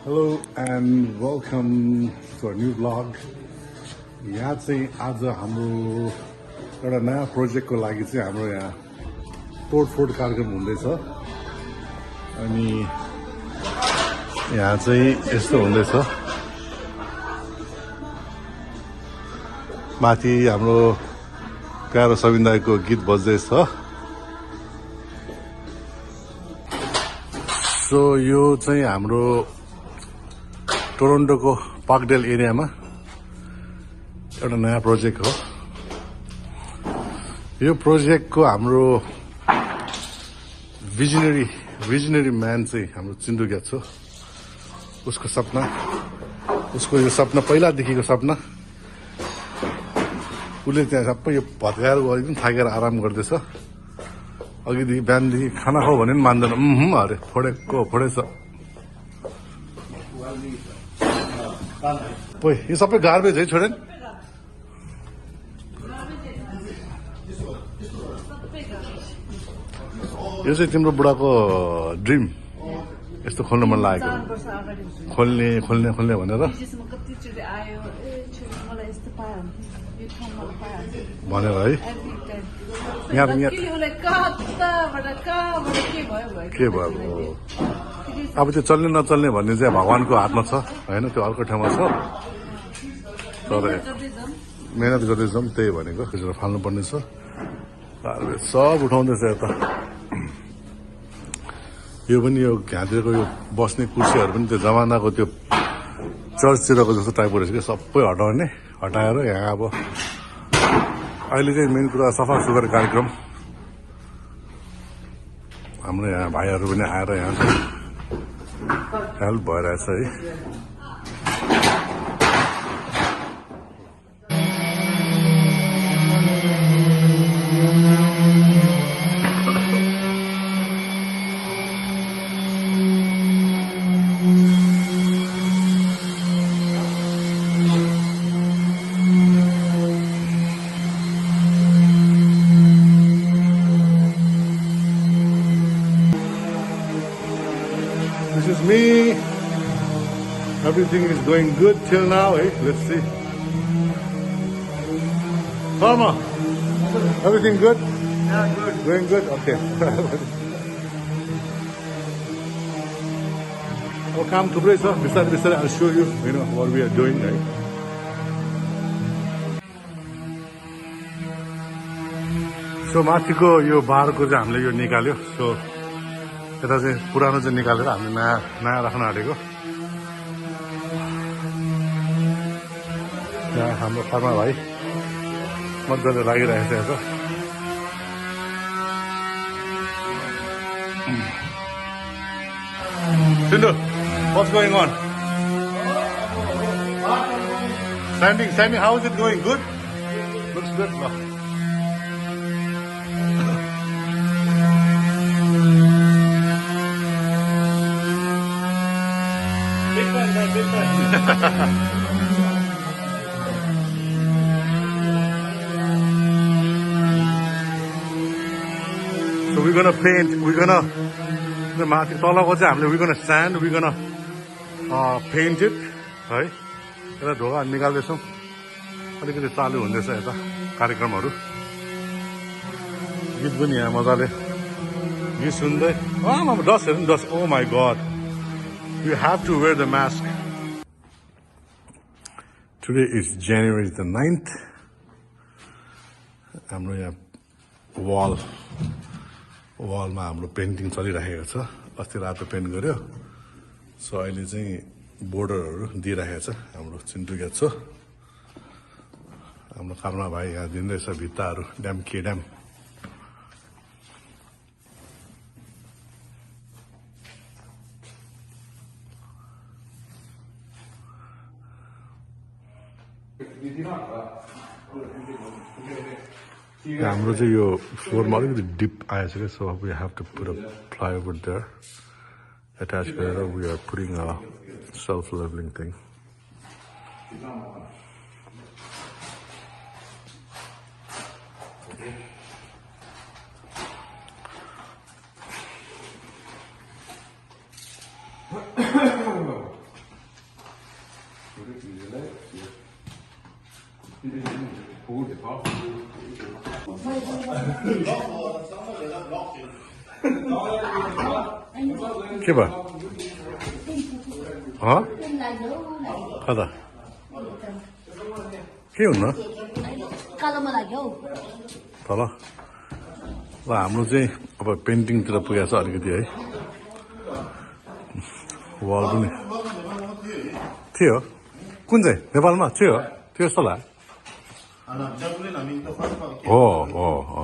Hello and welcome to a new vlog. यहाँ चाहिँ आज हाम्रो एउटा नयाँ प्रोजेक्टको लागि चाहिँ हाम्रो यहाँ तोडफोड कार्यक्रम हुँदैछ अनि यहाँ चाहिँ यस्तो हुँदैछ माथि हाम्रो प्यारो सबिन दाइको गीत बज्दैछ सो यो चाहिँ हाम्रो टोरन्टोको पार्कडेल एरियामा एउटा नयाँ प्रोजेक्ट हो यो प्रोजेक्टको हाम्रो भिजनरी म्यान चाहिँ हाम्रो चिन्डुक्या छ उसको यो सपना पहिलादेखिको सपना उसले त्यहाँ सबै यो भत्काएर गरी पनि थाकेर आराम गर्दैछ अघिदेखि बिहानदेखि खाना खाऊ भने पनि मान्दैन अरे फोडेछ पोइ यो सबै गार्बेज है छोडेन यो चाहिँ तिम्रो बुढाको ड्रिम यस्तो खोल्नु मन लागेको खोल्ने भनेर है यहाँ के भयो अब त्यो चल्ने नचल्ने भन्ने चाहिँ भगवानको हातमा छ होइन त्यो अर्को ठाउँमा छ तर मेहनत गर्दै जाउँ त्यही भनेको खुजुरा फाल्नुपर्ने छ सब उठाउँदैछ यता यो पनि यो घाँतिरको यो बस्ने कुर्सीहरू पनि त्यो जमानाको त्यो चर्चतिरको जस्तो टाइपको रहेछ कि सबै हटाएर यहाँ अब अहिले चाहिँ मेन कुरा सफा सुग्घर कार्यक्रम हाम्रो यहाँ भाइहरू पनि आएर यहाँ हेल्प भइरहेछ है This is me. Everything is going good till now, eh? Let's see. Karma, everything good? Yeah, good. Going good? Okay. Oh, come to place, sir. Besides, I'll show you, what we are doing, right? So, माथिको यो बारको चाहिँ हामीले यो निकाल्यो so यता चाहिँ पुरानो चाहिँ निकालेर हामीले नयाँ राख्न आँटेको यहाँ हाम्रो फर्मा भाइ मजाले लागिरहेको छ Sindu, what's going on? Sanding, how is it going? Good? Looks good. No. Big fan. So we're gonna paint, माथि तलको चाहिँ हामीले we're gonna sand, we're gonna paint it है यता ढोका निकाल्दैछौँ अलिकति चालु हुँदैछ यता कार्यक्रमहरू गीत पनि यहाँ मजाले गीत सुन्दै डस्ट हेर्नु dust oh my God You have to wear the mask. Today is January the 9th. हाम्रो यहाँ वालमा हाम्रो पेन्टिङ चलिरहेको छ अस्ति रातो पेन्ट गर्यो सो अहिले चाहिँ बोर्डरहरू दिइरहेको छ हाम्रो चिन्टुक्या छ हाम्रो कर्मा भाइ यहाँ दिँदैछ भित्ताहरू ड्याम हाम्रो चाहिँ यो फ्लोरमा अलिकति डिप आएछ क्या so we have to put a plywood there attach गरेर we are putting a self levelling thing के भयो कता के हुन्न कालोमा लाग्यो हौ तल ल हाम्रो चाहिँ अब पेन्टिङतिर पुगेको छ अलिकति है वाल पनि थियो कुन चाहिँ नेपालमा थियो त्यो जस्तो लाग्यो हो हो हो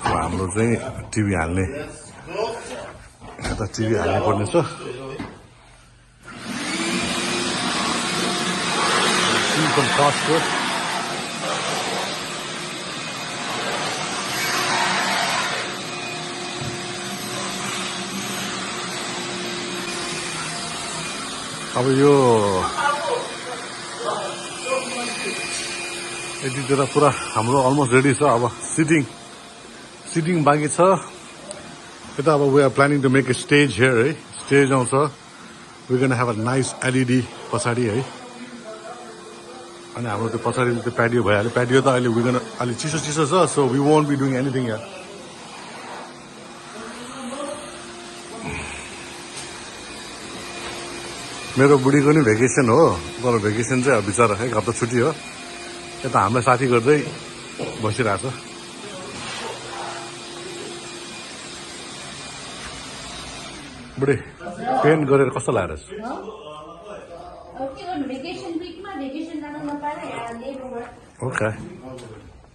हाम्रो चाहिँ टिभी हाल्ने यता टिभी हाल्ने पर्ने छ Costco. अब यो यतितिर पुरा हाम्रो अलमोस्ट रेडी छ अब सिटिङ बाँकी छ यता अब we are planning to make a stage here है स्टेज आउँछ we can have a nice LED पछाडि है अनि हाम्रो त्यो पछाडि त्यो प्याडियो भइहाल्यो प्याडियो त अहिले विगन अलि चिसो चिसो छ so we won't be doing anything यार मेरो बुढीको नि भेकेसन हो तर भेकेसन चाहिँ अब बिचरा एक हप्ता छुट्टी हो यता हामीलाई साथी गर्दै बसिरहेको छ बुढी पेन्ट गरेर कस्तो लागेर ओके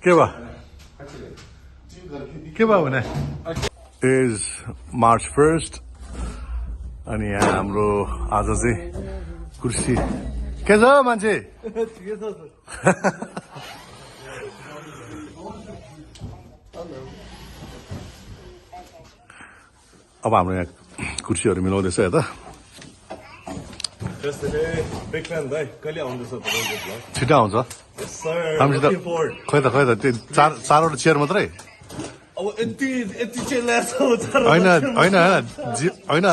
के भयो भने इज मार्च 1 अनि यहाँ हाम्रो आज चाहिँ कुर्सी के छ मान्छे अब हाम्रो यहाँ कुर्सीहरू मिलाउँदैछ यता छिटो आउँछ हामीसित खै त त्यो चारवटा चेयर मात्रै होइन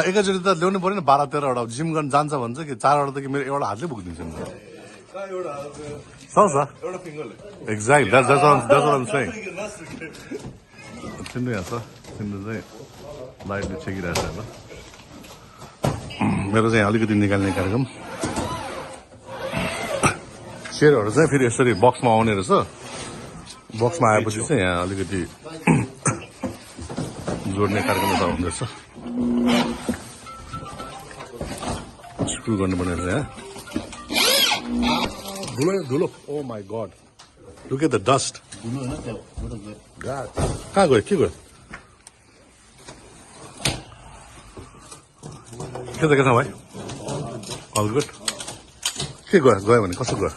एकैचोटि त ल्याउनु पऱ्यो नि 12-13वटा जिम गर्न जान्छ भन्छ कि 4वटा त कि मेरो एउटा हातले पुगिदिन्छ नि सक्छ एक्ज्याक्ट तिम्रो यहाँ छ तिम्रो चाहिँ लाइटले छेकिरहेको छ ल मेरो चाहिँ अलिकति निकाल्ने कार्यक्रम सेयरहरू चाहिँ फेरि यसरी बक्समा आउने रहेछ बक्समा आएपछि चाहिँ यहाँ अलिकति जोड्ने कार्यक्रम त हुँदैछ स्क्रु गर्नुपर्ने रहेछ यहाँ धुलो oh my god look at the dust कहाँ गयो के गयो के छ भाइ अल गुड के गयो भने कस्तो गयो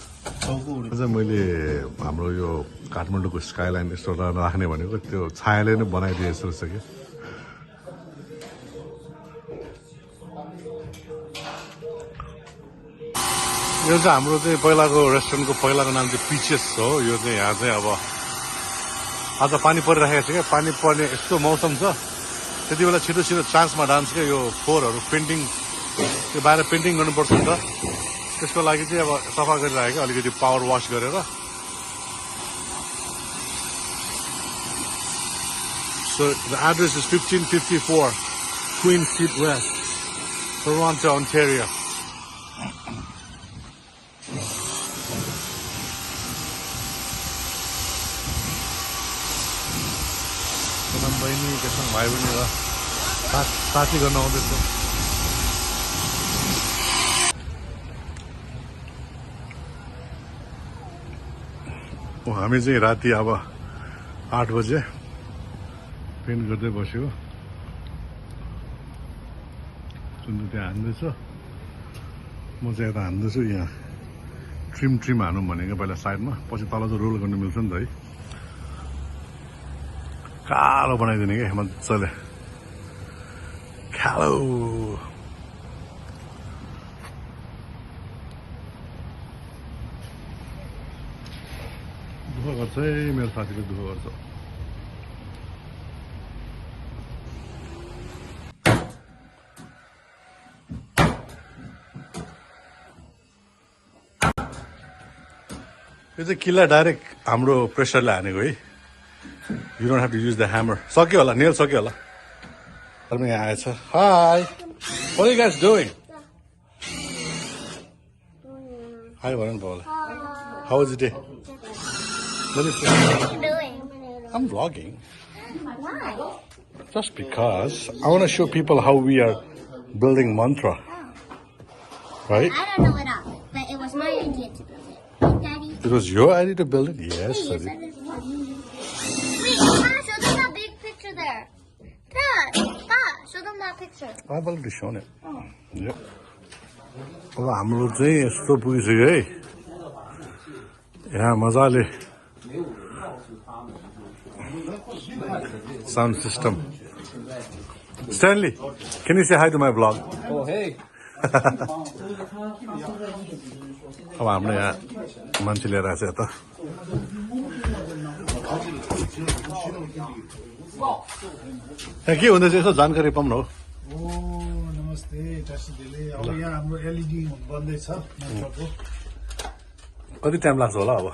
चाहिँ मैले हाम्रो यो काठमाडौँको स्काइलाइन यस्तो राख्ने भनेको त्यो छायाले नै बनाइदिए जस्तो रहेछ कि यो चाहिँ हाम्रो चाहिँ पहिलाको रेस्टुरेन्टको पहिलाको नाम चाहिँ पिचेस हो यो चाहिँ यहाँ चाहिँ अब आज पानी परिराखेको छ क्या पानी पर्ने यस्तो मौसम छ त्यति बेला छिटो चान्समा डान्स क्या यो फ्लोरहरू पेन्टिङ त्यो बाहिर पेन्टिङ गर्नुपर्छ नि त त्यसको लागि चाहिँ अब सफा गरिराखेको क्या अलिकति पावर वास गरेर so the address is 1554 Queen Street West Toronto Ontario बहिनी त्यसमा भाइ बहिनी र साथी गर्न आउँदैछ हामी चाहिँ राति अब 8 बजे पेन्ट गर्दै बस्यो सुन्नु त्यहाँ हान्दैछ म चाहिँ यता हान्दैछु यहाँ ट्रिम हानौँ भनेको पहिला साइडमा पछि तल चाहिँ रोल गर्नु मिल्छ नि त है कालो बनाइदिने क्या मजाले कालो गर्छ है मेरो साथीले दुःख गर्छ यो चाहिँ किल्ला डाइरेक्ट हाम्रो प्रेसरले हानेको है you don't have to use the hammer सक्यो होला नेल सक्यो होला तर यहाँ आएछ hi what are you guys doing hi भन न बाउलाई how was the day I'm vlogging. Why? Just because I want to show people how we are building mantra. Right? I don't know it all, but it was my idea to build it. Daddy. It was your idea to build it? Yes. Wait, Sadi. Pa, show them that big picture there. Pa, show them that picture. I've already shown it. Yep. अब हाम्रो चाहिँ यस्तो पुगिसक्यो है यहाँ मजाले sound system. Stanley, can you say hi to my vlog? Oh, hey. अब हाम्रो यहाँ मान्छे लिएर आएछ यता यहाँ के हुँदैछ यसो जानकारी पाउँ न हौ नमस्ते टासीले अब यहाँ हाम्रो एलइडी बन्दैछ मान्छेको कति टाइम लाग्छ होला अब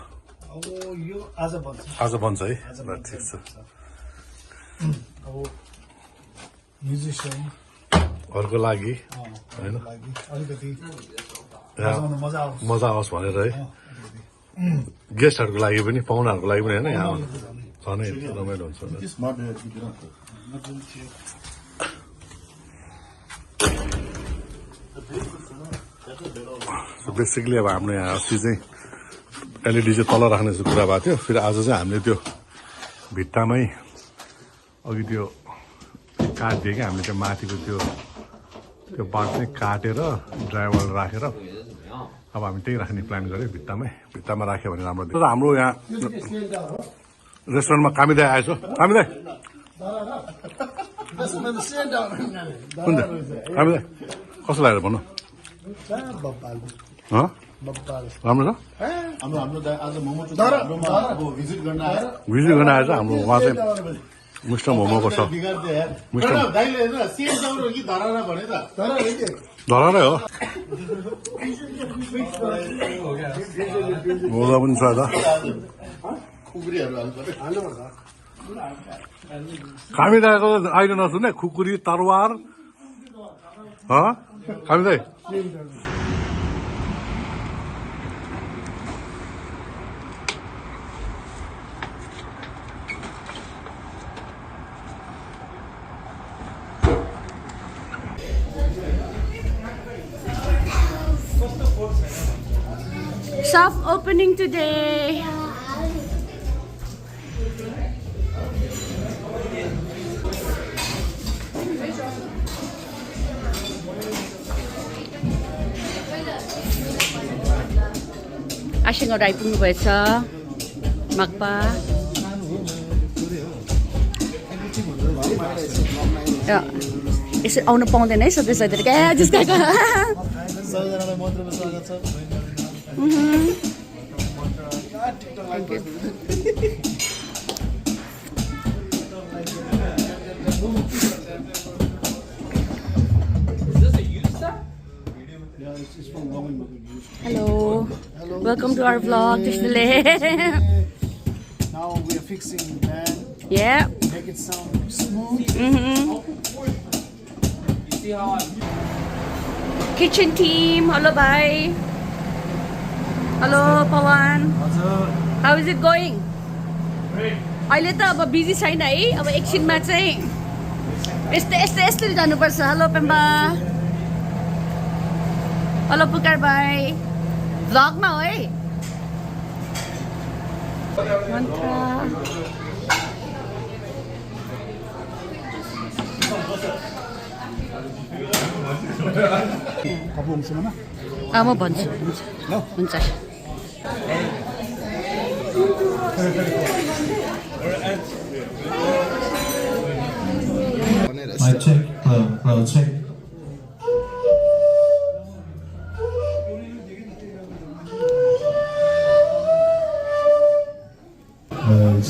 अब यो आज बन्छ आज बन्छ है ल ठिक छ अब म्युजिसियनहरूको लागि होइन लागि अलिकति यहाँ बजाउन मजा आउँछ मजा आओस् भनेर है गेस्टहरूको लागि पनि पाहुनाहरूको लागि पनि होइन यहाँ झनै रमाइलो हुन्छ बेसिकली अब हाम्रो यहाँ अस्ति चाहिँ एलइडी चाहिँ तल राख्ने कुरा भएको थियो फेरि आज चाहिँ हामीले त्यो भित्तामै अघि त्यो काटिदियो क्या हामीले त्यो माथिको त्यो पार्ट चाहिँ काटेर ड्राइवर राखेर अब हामी त्यही राख्ने प्लान गऱ्यौँ भित्तामा राख्यो भने राम्रो देख्छ हाम्रो यहाँ रेस्टुरेन्टमा कामिदाई आएछ कामिदाई कुन कामिदाई कस्तो लाग्यो भन्नु राम्रो छ भिजिट गर्न आएर आएछ हाम्रो उहाँ चाहिँ मिस्टर मोमोको छ धरारै हो मोजा पनि छ त कामिदाईको अहिले नसुने खुकुरी तरवार कामिदाई Soft opening today. आसिङहरू आइपुग्नु भएछ माक्पा यसो आउनु पाउँदैन है सधैँ सधैँ क्या जसको Hello. Welcome to our vlog. Now we are fixing band. Yeah. Make it sound smooth. Kitchen team. Hello, bye. Hello, Pawan. How is it going? अहिले त अब बिजी छैन है अब एकछिनमा चाहिँ यस्तै जानुपर्छ हेलो पेम्बा हेलो पुकार भाइ भ्लगमा हो है म भन्छु हुन्छ Mic check, check.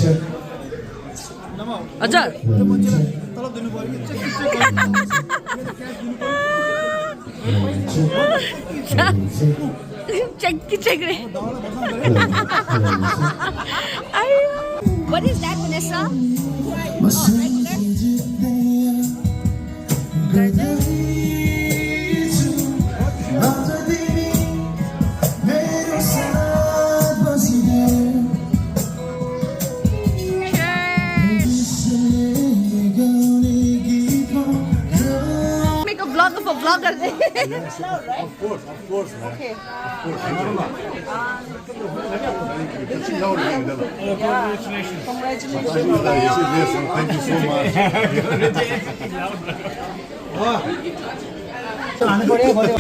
check. हजुर तलब दिनु पर्यो कि check check रे What is that, Vanessa? Make a vlog of a vlogger. Of course, man. Okay. Thank you so much. हान्नु पर्यो